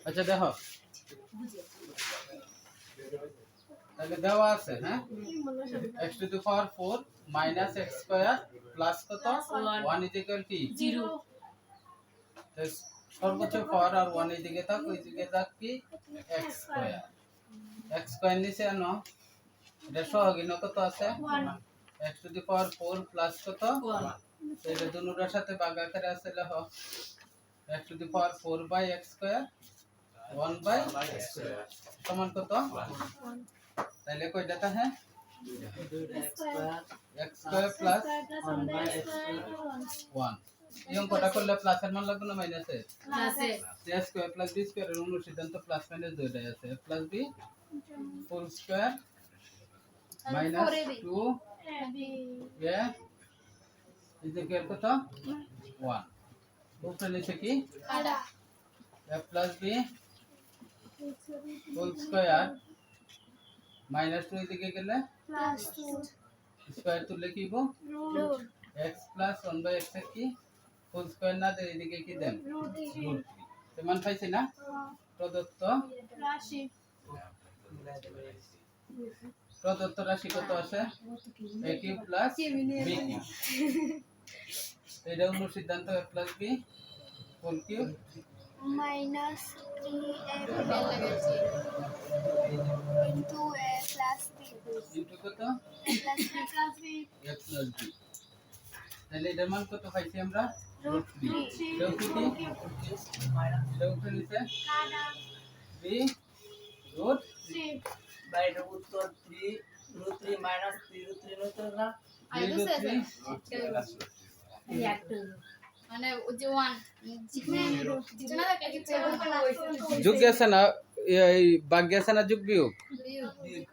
আচ্ছা দেখো তাহলে দেওয়া আছে হ্যাঁ x to the power 4 minus x square plus কত 1 ইজ ইকুয়াল কি 0 তো সর্বোচ্চ পাওয়ার আর 1 এর দিকে থাক ওই দিকে থাক কি x স্কয়ার নিচে আনো এটা সহগিন কত আছে 1 x to the power 4 plus কত 1 তাহলে দুটোর সাথে ভাগ আকারে আছে লেখো x to the power 4 by x square 1 by x square সমান কত 1 তাহলে কয়টা তা হ্যাঁ x square plus 1 by x square 1 এই অঙ্কটা করলে প্লাস এর মান লাগবে না মাইনাসে প্লাসে a square plus b square এর অনুসিদ্ধান্ত প্লাস মাইনাস দুইটাই আছে a plus b whole square minus 2 a is equal কত 1 উপরে নিচে কি a plus b whole square minus 2 এদিকে গেলে স্কয়ার তুললে কি হবে x প্লাস 1 বাই x এর কি হোল স্কয়ার না দে এদিকে কি দেন √3 সমান পাইছি না প্রদত্ত রাশি কত আছে a cube plus b cube এটা অনুসিদ্ধান্ত a plus b whole cube minus 3ab into a plus b into কত plus b a plus b তাহলে এটার মান কত পাইছি আমরা √3 সেটা নিচে b √3 বাইরে উত্তর 3 মাইনাস 3 হতো না মানে ও যে 1 জিতনা দেখে যোগ আছে না এই ভাগ্য আছে না যোগ বিয়োগ বিয়োগ